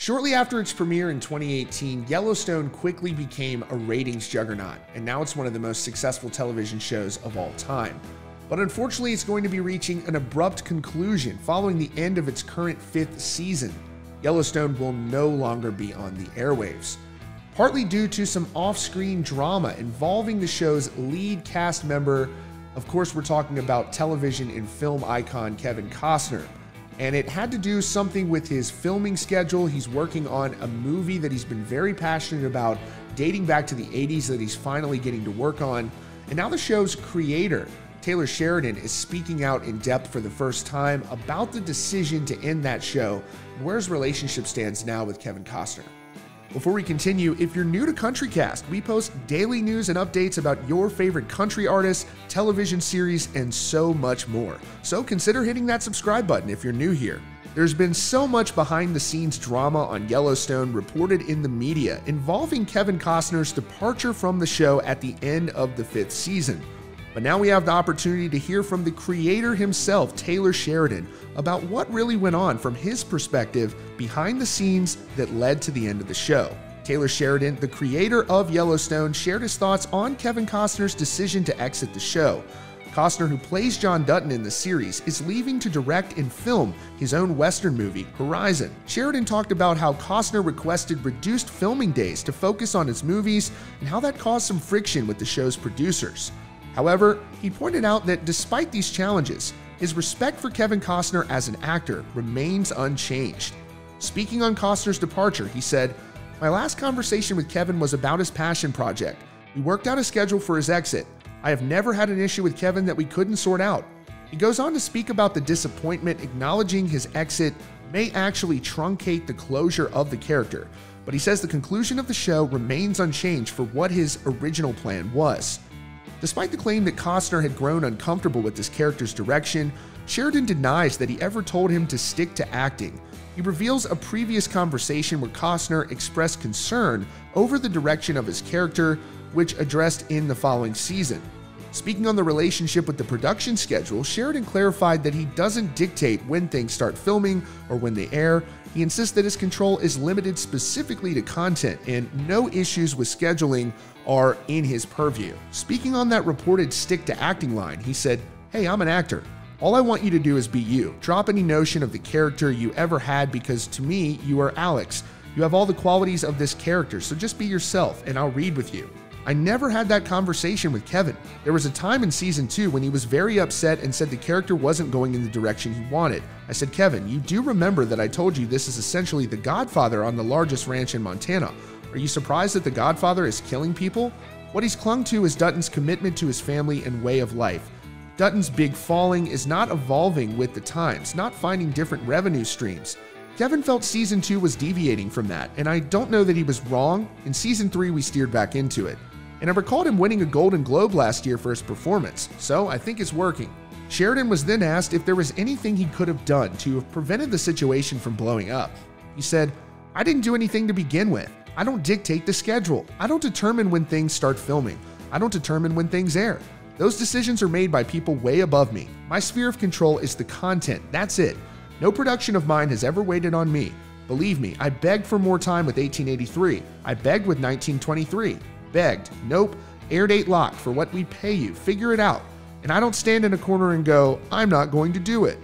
Shortly after its premiere in 2018, Yellowstone quickly became a ratings juggernaut, and now it's one of the most successful television shows of all time. But unfortunately, it's going to be reaching an abrupt conclusion following the end of its current 5th season. Yellowstone will no longer be on the airwaves, partly due to some off-screen drama involving the show's lead cast member. Of course, we're talking about television and film icon Kevin Costner. And it had to do something with his filming schedule. He's working on a movie that he's been very passionate about, dating back to the 80s, that he's finally getting to work on. And now the show's creator, Taylor Sheridan, is speaking out in depth for the first time about the decision to end that show and where his relationship stands now with Kevin Costner. Before we continue, if you're new to CountryCast, we post daily news and updates about your favorite country artists, television series, and so much more. So consider hitting that subscribe button if you're new here. There's been so much behind-the-scenes drama on Yellowstone reported in the media involving Kevin Costner's departure from the show at the end of the 5th season. But now we have the opportunity to hear from the creator himself, Taylor Sheridan, about what really went on from his perspective behind the scenes that led to the end of the show. Taylor Sheridan, the creator of Yellowstone, shared his thoughts on Kevin Costner's decision to exit the show. Costner, who plays John Dutton in the series, is leaving to direct and film his own Western movie, Horizon. Sheridan talked about how Costner requested reduced filming days to focus on his movies and how that caused some friction with the show's producers. However, he pointed out that despite these challenges, his respect for Kevin Costner as an actor remains unchanged. Speaking on Costner's departure, he said, "My last conversation with Kevin was about his passion project. We worked out a schedule for his exit. I have never had an issue with Kevin that we couldn't sort out." He goes on to speak about the disappointment, acknowledging his exit may actually truncate the closure of the character, but he says the conclusion of the show remains unchanged for what his original plan was. Despite the claim that Costner had grown uncomfortable with this character's direction, Sheridan denies that he ever told him to stick to acting. He reveals a previous conversation where Costner expressed concern over the direction of his character, which addressed in the following season. Speaking on the relationship with the production schedule, Sheridan clarified that he doesn't dictate when things start filming or when they air. He insists that his control is limited specifically to content and no issues with scheduling are in his purview. Speaking on that reported stick to acting line, he said, "Hey, I'm an actor. All I want you to do is be you. Drop any notion of the character you ever had because to me, you are Alex. You have all the qualities of this character, so just be yourself and I'll read with you." I never had that conversation with Kevin. There was a time in season 2 when he was very upset and said the character wasn't going in the direction he wanted. I said, "Kevin, you do remember that I told you this is essentially the Godfather on the largest ranch in Montana. Are you surprised that the Godfather is killing people?" What he's clung to is Dutton's commitment to his family and way of life. Dutton's big falling is not evolving with the times, not finding different revenue streams. Kevin felt season 2 was deviating from that, and I don't know that he was wrong. In season 3, we steered back into it. And I recalled him winning a Golden Globe last year for his performance, so I think it's working. Sheridan was then asked if there was anything he could have done to have prevented the situation from blowing up. He said, "I didn't do anything to begin with. I don't dictate the schedule. I don't determine when things start filming. I don't determine when things air. Those decisions are made by people way above me. My sphere of control is the content, that's it. No production of mine has ever waited on me. Believe me, I begged for more time with 1883. I begged with 1923. Begged. Nope. Air date locked for what we pay you. Figure it out." And I don't stand in a corner and go, "I'm not going to do it."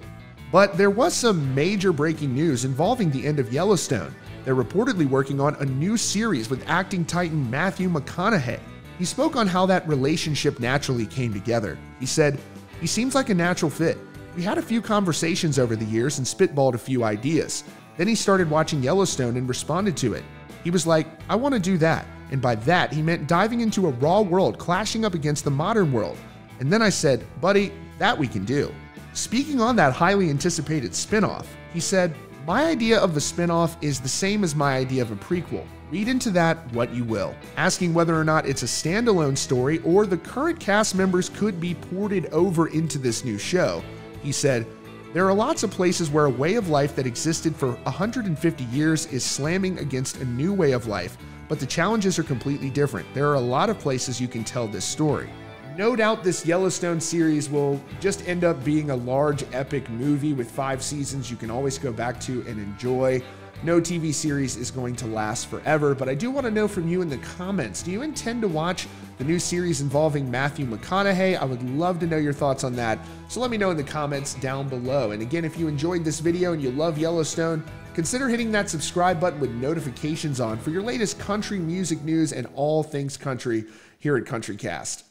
But there was some major breaking news involving the end of Yellowstone. They're reportedly working on a new series with acting titan Matthew McConaughey. He spoke on how that relationship naturally came together. He said, "He seems like a natural fit. We had a few conversations over the years and spitballed a few ideas. Then he started watching Yellowstone and responded to it. He was like, I want to do that. And by that, he meant diving into a raw world, clashing up against the modern world. And then I said, buddy, that we can do." Speaking on that highly anticipated spinoff, he said, "My idea of the spinoff is the same as my idea of a prequel. Read into that what you will." Asking whether or not it's a standalone story or the current cast members could be ported over into this new show, he said, "There are lots of places where a way of life that existed for 150 years is slamming against a new way of life, but the challenges are completely different. There are a lot of places you can tell this story." No doubt this Yellowstone series will just end up being a large epic movie with 5 seasons you can always go back to and enjoy. No TV series is going to last forever, but I do want to know from you in the comments, do you intend to watch the new series involving Matthew McConaughey? I would love to know your thoughts on that, so let me know in the comments down below. And again, if you enjoyed this video and you love Yellowstone, consider hitting that subscribe button with notifications on for your latest country music news and all things country here at CountryCast.